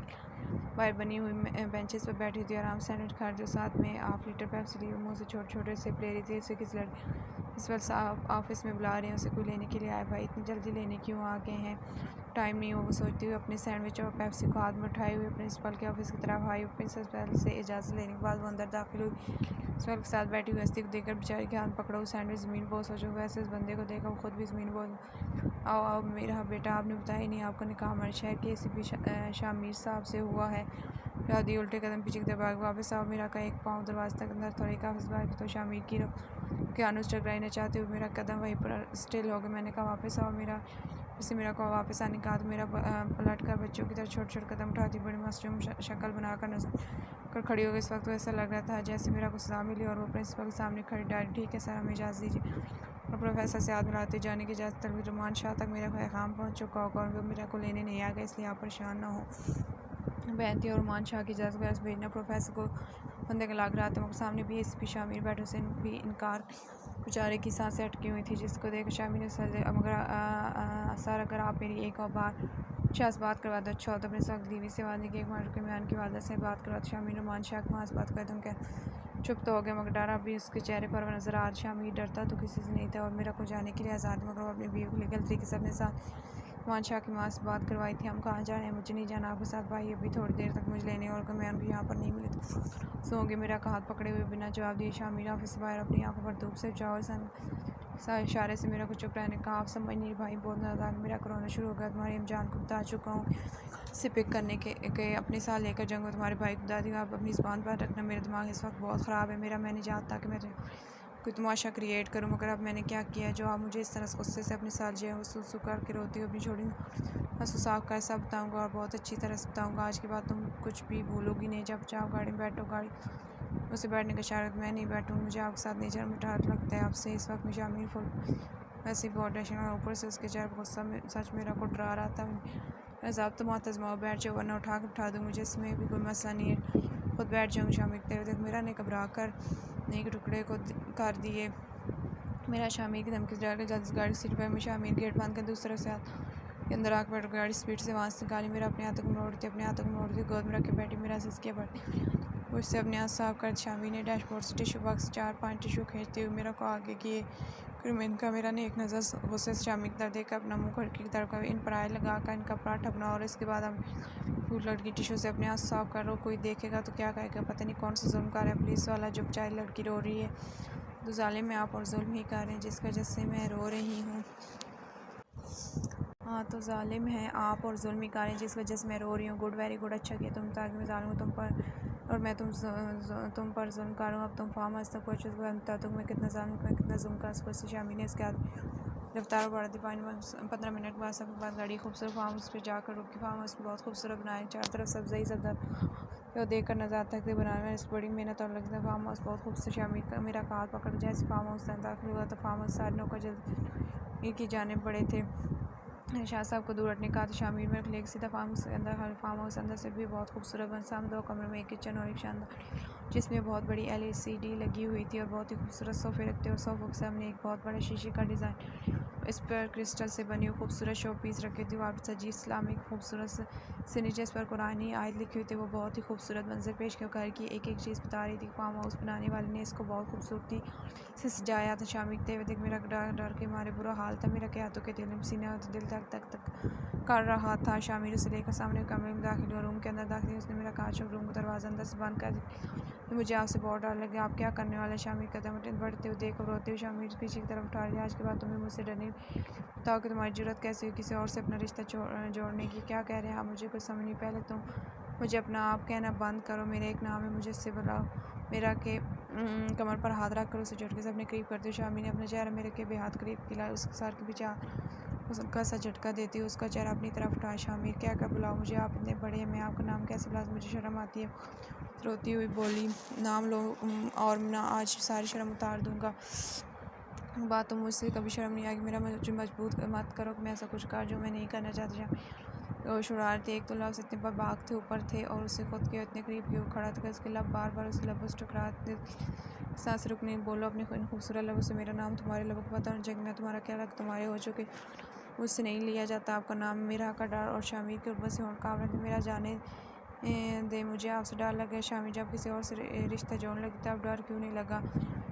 बाहर बनी हुई बेंचेस पर बैठी थी, आराम सैंडविच खा जो साथ में हाफ लीटर पेप्सी ली मुँह से छोटे छोटे से ले रही थी। उसे किस इस वक्त ऑफिस में बुला रहे हैं, उसे कोई लेने के लिए आए। भाई इतनी जल्दी लेने क्यों आ गए हैं? टाइम नहीं हो। वो सोचती हुई अपने सैंडविच और पेप्सी को हाथ में उठाए हुए प्रिंसिपल के ऑफिस की तरफ आई। प्रिंसिपल से इजाज़त लेने के बाद वो अंदर दाखिल हुई। प्रिंसिपल के साथ बैठी हुई हस्ती को देखकर बेचारी के हाथ पकड़ा हुआ सैंडविच ज़मीन बहुत सोचो। वैसे इस बंदे को देखा वो खुद भी ज़मीन बहुत। आओ मेरा बेटा, आपने बताया ही नहीं आपका निकाह हमारे शहर के ACP शामिर साहब से हुआ है। शादी उल्टे कदम पीछे की दबा वापस आओ। मेरा का एक पाँव दरवाजे तक अंदर थोड़ी काफ़ी बार तो शामिर की क्या नुस टकराई न चाहते हुए मेरा कदम वहीं पर स्टिल हो गया। मैंने कहा वापस आओ। इससे मेरा को वापस आने का तो मेरा पलट कर बच्चों की तरह छोटे छोटे कदम उठाती बड़ी मासूम शक्ल बनाकर नजर कर खड़ी हो गई। इस वक्त ऐसा लग रहा था जैसे मेरा को सजा मिली और वो प्रिंसिपल के सामने खड़ी डाली। ठीक है सर, हमें इजाज़त दीजिए। और प्रोफेसर से हाथ मिलाते जाने की इजाज़त तक रुमान शाह तक मेरा पैगाम पहुँच चुका होगा और वो मेरा को लेने नहीं आ गया, इसलिए आप परेशान ना हो। बहती और रुमान शाह की इजाज़त वैसे भेजना प्रोफेसर को बंदे का लग रहा था। मगर सामने भी एसपी शामिर बैठे से भी इनकार बेचारे की सांसें अटकी हुई थी, जिसको देख शामिर ने सर अगर आप मेरी एक और बार शाह से बात करवा दो अच्छा हो तो अपने सख्त दीवी से वादे की एक मार के म्यान की वादा से बात करवा। शामिर रुमान शाह के वहाँ से बात कर दूँ क्या चुप तो हो गया, मगर डरा भी उसके चेहरे पर नजर आ रहा। शामिर डरता तो किसी से नहीं था और मेरा को जाने के लिए आज़ाद, मगर वो अपनी बीवी को लीगल तरीके से अपने साथ रुमान शाह की माँ से बात करवाई थी। हम कहाँ जा रहे हैं? मुझे नहीं जाना आपके साथ भाई, अभी थोड़ी देर तक मुझे लेने, और अगर मैं उनको यहाँ पर नहीं मिले तो सोंगे। मेरा का हाथ पकड़े हुए बिना जवाब दिए शामिर ऑफिस से बाहर अपनी आंखों पर धूप से जाओ इशारे से मेरा को चुप रहने का। आप समझ नहीं भाई, बहुत ज़्यादा मेरा कोरोना शुरू हो गया, तुम्हारी जान को बता चुका हूँ से पिक करने के अपने साथ लेकर जाऊँगा तुम्हारे भाई को दादी। आप अपनी ज़ुबान पर रखना, मेरा दिमाग इस वक्त बहुत ख़राब है। मेरा मैंने चाहता कि मैं कोई तमाशा क्रिएट करूँ, मगर अब मैंने क्या किया जो आप मुझे इस तरह गुस्से से अपने साथ जो है वो सू करके रोती हुई अपनी छोड़ी हंसू साफ कर सब बताऊँगा और बहुत अच्छी तरह से बताऊँगा। आज के बाद तुम कुछ भी भूलोगी नहीं। जब चाहो गाड़ी में बैठो, गाड़ी उसे बैठने का इशारा मैं नहीं बैठूँगी, मुझे आपके साथ नहीं जाना, मुझे डर लगता है आपसे। इस वक्त मुझे शामिल फुल वैसे बहुत टेंशन और ऊपर से उसके चेहरे पर गुस्सा में सच मेरा को डरा रहा था। आप तो मातज़माओ बैठ जाओ वरना उठा दूँ, मुझे इसमें भी कोई मसला नहीं है, खुद बैठ जाऊँगी। शामिर तेरे देख मेरा ने घबरा कर नहीं के टुकड़े को कर दिए। मेरा शामिर की धमकी से डर कर जल्दी गाड़ी सीट पर मैं शामिर गेट बंद कर दूसरी तरफ से के अंदर आकर बैठ गाड़ी स्पीड से वहाँ से निकाली। मेरा अपने हाथों को मोड़ती गोद में रख के बैठी। मेरा सिसकिया पड़ती उससे अपने हाथ साफ कर शामिर ने डैशबोर्ड से टिशू बॉक्स 4-5 टिशू खींचते हुए मेरा को आगे किए। फिर मैं इनका मेरा ने एक नज़र गुस्से से शामिर की तरफ देखकर अपना मुँह खिड़की की तरफ इन पर आए लगा कर इनका पराठा बना और इसके बाद हम फूल लड़की टिशू से अपने हाथ साफ कर रो। कोई देखेगा तो क्या कहेगा, पता नहीं कौन सा जुल्म कर है। पुलिस वाला जो बेचारी लड़की रो रही है तो जालिम में आप और जुल्म ही कर रहे हैं जिसकी वजह से मैं रो रही हूँ। हाँ तो जालिम है आप और जुल्म ही कर रहे हैं जिस वजह से मैं रो रही हूँ। गुड, वेरी गुड, अच्छा किया तुम, ताकि मैं जालूँ तुम पर और मैं तुम पर जुल्म करूँ। अब तुम फार्म हाउस तक पहुँचो तो बता दूँ मैं कितना जालूँ, मैं कितना जुल्म कर सकूँ। शामिर ने इसके बाद रफ्तार बढ़ा दी। 15 मिनट बाद सब बाद गाड़ी खूबसूरत फार्म हाउस पर जाकर रुकी। फार्म हाउस बहुत खूबसूरत बनाया, चारों तरफ सब्ज़ी तो देख कर नज़र आता है बनाने में इस बड़ी मेहनत और लगता है। फार्म हाउस बहुत खूबसूरत। शामिर का मेरा हाथ पकड़ जैसे फार्म हाउस दाखिल हुआ तो फार्म हाउस सारे नौकर जल्द की जाने पड़े थे। शाह साहब को दूर हटने का तो शामिर में लेकर सीधा फार्म हाउस अंदर से भी बहुत खूबसूरत बन। सामने 2 कमरे में एक किचन और एक शानदार जिसमें बहुत बड़ी LCD लगी हुई थी और बहुत ही खूबसूरत सोफ़े रखते और सोफ़ों के सामने एक बहुत बड़ा शीशे का डिज़ाइन इस पर क्रिस्टल से बनी हुई खूबसूरत शो पीस रखे थे। वहाँ सजी इस्लामिक खूबसूरत से नीचे इस पर कुरानी आयत लिखी हुई थी। वो बहुत ही खूबसूरत मंजर पेश किया। घर की एक एक चीज़ बता रही थी। फार्म हाउस बनाने वाले ने इसको बहुत खूबसूरती से सजाया था। शामिर देख मेरा डर के मारे बुरा हाल था। मेरा के हाथों के दिल में सीना दिल तक कर रहा था। शामिर उसे लेकर सामने कमरे में दाखिल हुआ। रूम के अंदर दाखिल उसने मेरा कांच और रूम का दरवाज़ा अंदर से बंद कर दिया। मुझे आपसे बहुत डर लगे, आप क्या करने वाले? शामिर कदम बढ़ते हुए देख और रोते हुए शामिर पीछे की तरफ उठा लिया। आज के बाद तुम्हें मुझसे डरने बताओ कि तुम्हारी जरूरत कैसे हुई किसी और से अपना रिश्ता जोड़ने की? क्या कह रहे हैं आप? मुझे कुछ समझ नहीं। पहले तुम मुझे अपना आप कहना बंद करो। मेरा एक नाम है, मुझे इससे बुलाओ। मेरा के कमर पर हाथ रख कर उसे झटके से अपने करीब करते हुए शामिर ने अपना चेहरा मेरे के बेहाथ करीब खिलाया। उसके सर के पीछे उसका सा झटका देती हुई उसका चेहरा अपनी तरफ उठाया। शामिर क्या कर बुलाओ मुझे, आप इतने बड़े हैं, मैं आपका नाम कैसे बुला? मुझे शर्म आती है। रोती हुई बोली, नाम लो और मैं आज सारी शर्म उतार दूँगा। बात तो मुझसे कभी शर्म नहीं आएगी। मेरा मुझे मजबूत मत करो कि मैं ऐसा कुछ कर जो मैं नहीं करना चाहती। शरारती एक तो लफ्ज़ इतने पर बाग थे ऊपर थे और उससे खुद के इतने करीब क्यों खड़ा था। उसके लब बार बार उसके लबों से टकराते सांस रुकने बोलो अपने खूबसूरत लबों से मेरा नाम तुम्हारे लबों को पता होना चाहिए। मैं तुम्हारा क्या लग तुम्हारे हो चुके मुझसे नहीं लिया जाता आपका नाम। मेरा का डर और शामिर के ऊपर से कावड़ मेरा जाने दे, मुझे आपसे डर लगे। शामिर जब किसी और से रिश्ता जोड़ने लगी तब डर क्यों नहीं लगा?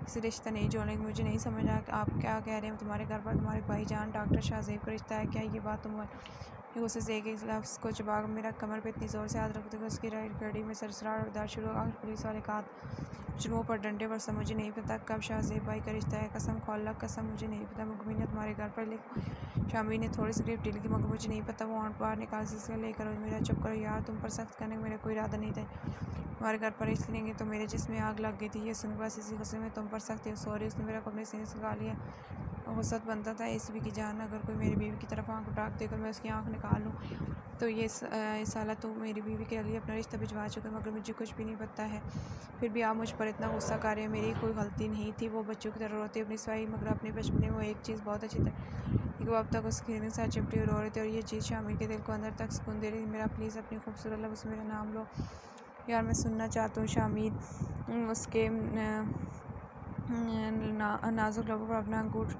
किसी रिश्ता नहीं जोड़ने की मुझे नहीं समझ आया आप क्या कह रहे हैं। तुम्हारे घर पर तुम्हारे भाईजान डॉक्टर शाहजेब का रिश्ता है क्या? ये बात तुम गुस्से से एक एक लफ्ज़ को चबाकर मेरा कमर पे इतनी ज़ोर से हाथ रखते हुए उसकी घड़ी में सरसराहट और दर्द शुरू हो। आखिर पुलिस वाले का हाथ मुँह पर डंडे पर सब। मुझे नहीं पता कब शाहज़ेब भाई का रिश्ता है, कसम खौल्ला कसम मुझे नहीं पता। मुकमीना तुम्हारे घर पर ले शामी ने थोड़ी सी ग्रिप ढील की, मगर मुझे नहीं पता। वो आंट बाहर निकाल सिलसिला लेकर और मेरा चुप करो यार, तुम पर सख्त करने का मेरा कोई इरादा नहीं था। तुम्हारे घर पर इसलिए नहीं तो मेरे जिस्म में आग लग गई थी। ये सुनकर बस इसी गुस्से में तुम पर सख्त थी। सॉरी। उसने मेरा को अपने सीने से लगा लिया। गुस्सत बनता था एसीपी की जान, अगर कोई मेरी बीवी की तरफ आंख उठाकर देकर मैं उसकी आंख निकाल लूँ तो ये साला तो मेरी बीवी के लिए अपना रिश्ता भिजवा चुका, मगर मुझे कुछ भी नहीं पता है। फिर भी आप मुझ पर इतना गुस्सा कर रहे हैं। मेरी कोई गलती नहीं थी। वो बच्चों की तरह रोते अपनी सवाई, मगर अपने बचपन में वो एक चीज़ बहुत अच्छी थी कि वो अब तक उसके साथ चिपटी हुई रो रहे थे, और ये चीज़ शामिर के दिल को अंदर तक सुकून दे रही। मेरा प्लीज़ अपनी खूबसूरत लब से मेरा नाम लो यार, मैं सुनना चाहता हूँ शामिर। उसके नाजुक लबों पर अपना अंगूठ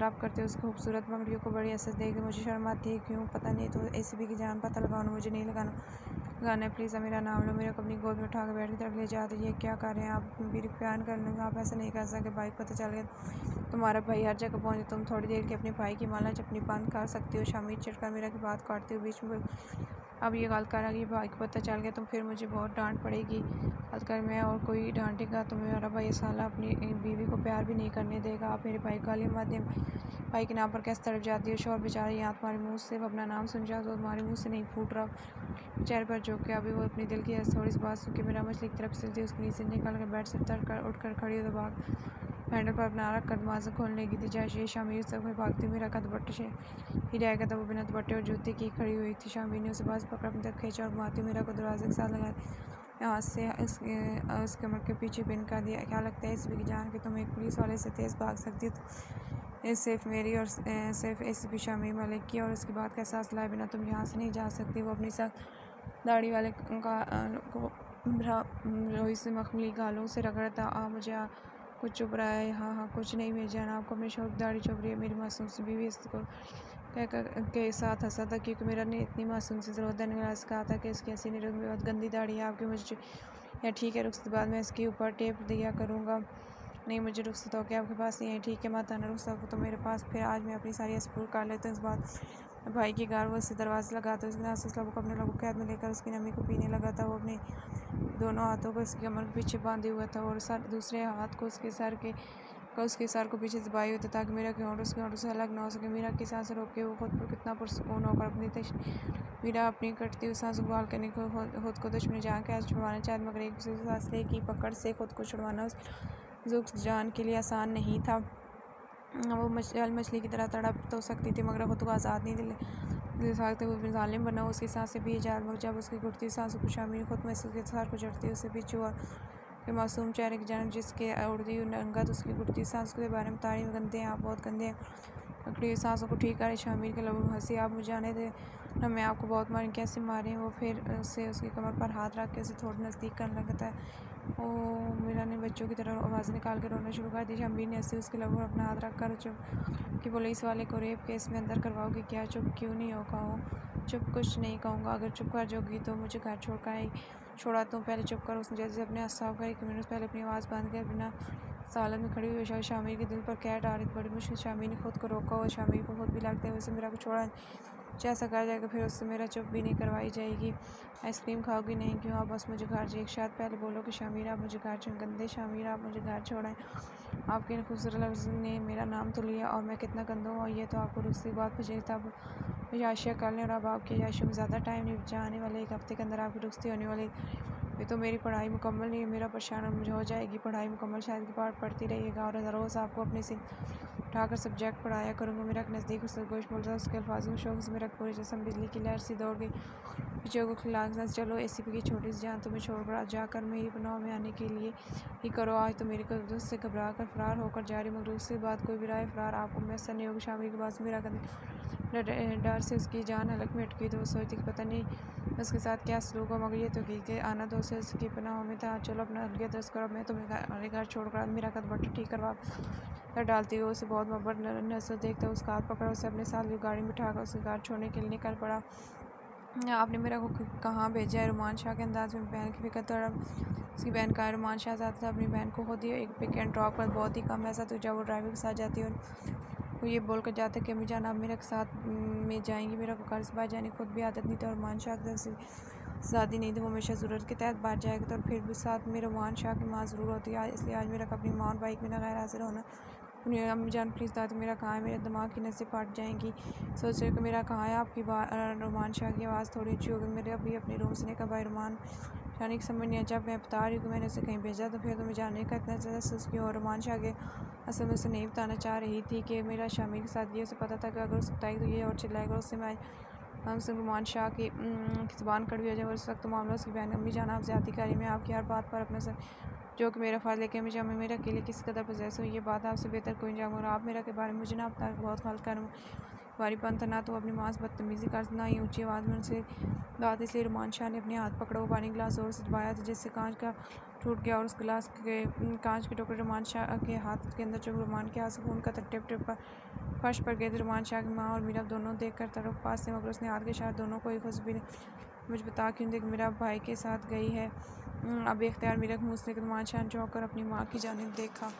रब करते उसकी खूबसूरत मंगड़ियों को बड़ी असर देगी। मुझे शर्म आती है, क्यों पता नहीं। तो एसीपी की जान पता लगाना, मुझे नहीं लगाना है। प्लीज़ मेरा नाम लो। मेरे को अपनी गोद में उठा कर बेड की तरफ ले जाते। ये क्या कर रहे हैं आप? मेरी प्यार कर लेंगे आप, ऐसा नहीं कर सकते। भाई पता चल गया तुम्हारा भाई हर जगह पहुँचे, तुम थोड़ी देर के अपने भाई की माला चपनी बंद कर सकती हो। शामिर चिढ़कर मेरा की बात काटते हुए बीच में अब ये गलत कर कि भाई को पता चल गया तो फिर मुझे बहुत डांट पड़ेगी। गलत कर मैं और कोई डांटेगा तो मेरा भाई साला अपनी बीवी को प्यार भी नहीं करने देगा। आप मेरे भाई को गाली मत दें। भाई के नाम पर कैसे तड़प जाती है शोर बेचारा, यहाँ तुम्हारे मुँह से अपना नाम सुन जाओ तो तुम्हारे मुँह से नहीं फूट रहा चेहरे पर जो कि अभी वो अपनी दिल की थोड़ी सी बात सुन के मेरा मछली की तरफ चलती उसके नीचे निकल कर बेड से उठ कर खड़ी हो भाग हैंडल पर अपना रख कर दरवाज़ा खोलने लगी थी। जैसे शामिर से भागती मेरा का दुपट्टे से ही रहेगा था। वो बिना दुपट्टे और जूते की खड़ी हुई थी। शामिर ने उसे पास पकड़ अपनी तरफ खींचा और घुमाती मेरा को दरवाजे के साथ लगा हाथ से उसके कमर के पीछे पिन कर दिया। क्या लगता है एसीपी की जान कि तुम एक पुलिस वाले से तेज़ भाग सकती हो? सिर्फ मेरी और सिर्फ एसीपी शामिर मलिक की और उसकी बात का एहसास लाए बिना तुम यहाँ से नहीं जा सकती। वो अपनी सख्त दाढ़ी वाले को रोई से मखमली गालों से रगड़ता। मुझे कुछ चुप रहा है। हाँ हाँ कुछ नहीं मेरी जान, आपको अपनी शौक दाढ़ी चुप रही है। मेरी मासूम सी बीवी इसको के साथ हंसा था क्योंकि मेरा ने इतनी मासूम सी ज़रूरत ने कहा था कि इसकी हंसी निरुद्ध में बहुत गंदी दाढ़ी है आपकी। मुझे या ठीक है रुखसत बाद में इसके ऊपर टेप दिया करूँगा। नहीं मुझे रुखसत हो क्या आपके पास नहीं है? ठीक है मत आना रुखसत तो मेरे पास। फिर आज मैं अपनी सारी अस्पूर कर लेता हूँ। इस बात भाई के घर वो उससे दरवाज़ा लगा था। उसके नास लोगों को अपने लोगों के हाथ में लेकर उसकी नमी को पीने लगा था। वो अपने दोनों हाथों को उसकी कमर के पीछे बांधे हुआ था और दूसरे हाथ को उसके सर को पीछे दबाए हुए थे ताकि मीरा के होंठ उसके होंठों से अलग ना हो सके। मीरा की सांस रोक के वो खुद पर कितना पुरसकून होकर मीरा अपनी कटती हुई सांस को बहाल करने को खुद को दुश्मनी जान के आज छुड़वाना चाहती, मगर एक दूसरे फासले की पकड़ से खुद को छुड़वाना उस जान के लिए आसान नहीं था। वो मछली की तरह तड़प तो सकती थी मगर खुद को आज़ाद नहीं दिल सकते। वो जालिम बना उसकी सांसें भी आजाद। जब उसकी घुटती सांसों को शामिल खुद महसूस के सर को चढ़ती उसे पीछे हुआ के मासूम चेहरे की जानब जिसके उड़ती हुई रंगत उसकी घुटती सांस के बारे में तारीफ गंदे हैं आप बहुत गंदे हैं। पकड़ी हुई सांसों को ठीक करे शामिर के लोगों हंसी। आप मुझे आने दे ना, मैं आपको बहुत मारें। कैसे मारें? वो फिर उससे उसकी कमर पर हाथ रख के उसे थोड़ा नज़दीक करने लगता है। ओ मीरा ने बच्चों की तरह आवाज़ निकाल कर रोना शुरू कर दी। शामिर ने हंसी उसके लबों पर अपना हाथ रख कर चुप कि पुलिस वाले को रेप केस में अंदर करवाओगे क्या? चुप क्यों नहीं हो कहो? चुप कुछ नहीं कहूँगा। अगर चुप कर जाओगी तो मुझे घर छोड़ छोड़ा तो पहले चुप कर। उसने जैसे अपने साफ कर 1 मिनट पहले अपनी आवाज़ बंद कर बिना सालन में खड़ी हुई शामिर के दिल पर कैट आ रही थी। बड़ी मुश्किल शामिर ने खुद को रोका और शामिर को खुद भी लगता है उसे मेरा को छोड़ा जैसा कहा जाएगा फिर उससे मेरा चुप भी नहीं करवाई जाएगी। आइसक्रीम खाओगी? नहीं। क्यों? आप बस मुझे घर जाइए। शायद पहले बोलो कि शामिर आप मुझे घर छोड़ गंदे शामिर आप मुझे घर छोड़ें। आपके खूबसूरत लफ्ज़ ने मेरा नाम तो लिया और मैं कितना गंदा हूँ और ये तो आपको रुख से बात मुझे तब याशिया कर लें और अब आपकी याशियों में ज़्यादा टाइम नहीं बचा। आने वाले 1 हफ्ते के अंदर आपकी रुखसती होने वाली। ये तो मेरी पढ़ाई मुकम्मल नहीं है। मेरा परेशान मुझे हो जाएगी पढ़ाई मुकम्मल। शायद की पाठ पढ़ती रहिएगा और रोज़ आपको अपने से उठाकर सब्जेक्ट पढ़ाया करूँगा। मेरा नज़दीक उससे गोश बोल रहा उसके अल्फाजों के शौक से मेरा पूरी जिस्म बिजली की लहर सी दौड़ गई पीछे को खिलाना। चलो एसीपी की छोटी सी जान तुम्हें छोड़कर जाकर मेरी पनाह में आने के लिए ही करो। आज तो मेरी कदम से घबरा कर फरार होकर जा रही मगर उसके बाद कोई भी राय फरार आपको मैसर नहीं होगी। शामिर के पास मेरा कदम डर से उसकी जान हलक में अटकी तो वो सोचती कि पता नहीं उसके साथ क्या सलूक हो, मगर ये तो कि आना तो उसे उसकी पनाह में था। चलो अपना हल्के दर्ज करो, मैं तुम्हें हमारे घर छोड़कर मेरा कद बट्टा ठीक करवा कर डालती हुई उसे बहुत मोहब्बत नजर देखता उसका हाथ पकड़ा उसे अपने साथ गाड़ी में उठाकर उसके घर छोड़ने के लिए निकल पड़ा। आपने मेरा को कहाँ भेजा है? रुमान शाह के अंदाज में बहन की फिक्र तड़प उसकी बहन का रुमान शाह ज़्यादा अपनी बहन को खुद ही एक पिक एंड ड्रॉप पर बहुत ही कम ऐसा तो जब वो ड्राइवर के साथ जाती है वो ये बोलकर जाता कि अम्मी जान आप मेरे साथ में जाएंगी। मेरा को घर से बाहर जाने की खुद भी आदत नहीं थी और रुमान शाह से शादी नहीं थी। वो हमेशा ज़रूरत के तहत बाहर जाएगा तो फिर भी साथ में रुमान शाह की माँ ज़रूर होती है। इसलिए आज मेरा अपनी माँ और भाई के बिना गैर हाजिर होना उन्हें अम्मी जान प्लीज़ दादी मेरा कहाँ है, मेरे दिमाग की नसें फट जाएंगी। सोच रहे कि मेरा कहाँ है। आपकी रुमान शाह की आवाज़ थोड़ी ऊँची हो गई। मेरे अभी अपने रूम से निकल भाई रुमान शानी की समझ नहीं आया। जब मैं बता रही हूँ कि मैंने उसे कहीं भेजा तो फिर तुम्हें जानने का इतना ज़्यादा सुस क्यों। और रुमान शाह के असल में उसे नहीं बताना चाह रही थी कि मेरा शामिल के साथ ये उसे पता था कि अगर उसे बताएगी तो ये और चिल्लाएगा। उससे मैं हमसे रुमान शाह की ज़ुबान कड़वी हो जाए। और उस वक्त मामला उसकी बहन अम्मी जान आप ज़्यादा करी, मैं आपकी हर बात पर अपने सर जो कि मेरा फ़र्ज लेके मुझे मेरे अकेले किस कदर पोजेस हुई ये बात आपसे बेहतर कोई नहीं जानूँगा। और आप मेरा के बारे में मुझे ना बता बहुत ख्याल कर हमारी पंथ ना तो अपनी माँ से बदतमीज़ी कर ना ही ऊँची आवाज़ में उनसे बात। इसलिए रुमान शाह ने अपने हाथ पकड़ा। वो पानी गिलास जोर से दबाया था जिससे कांच का टूट गया और उस गिलास के कांच के टुकड़े रुमान शाह के हाथ के अंदर जो रुमान के हाथ से खून का टिप टिप पर फर्श पर गए थे। रुमान शाह की माँ और मीरा दोनों देख कर तरफ पास से मगर उसने हाथ के शायद दोनों को एक खुशबी ने मुझे बता क्यों देख मेरा भाई के साथ गई है। अब इख्तियार मीरा के मुँह से रुमान शाह ने चौंक कर अपनी माँ की जानिब देखा।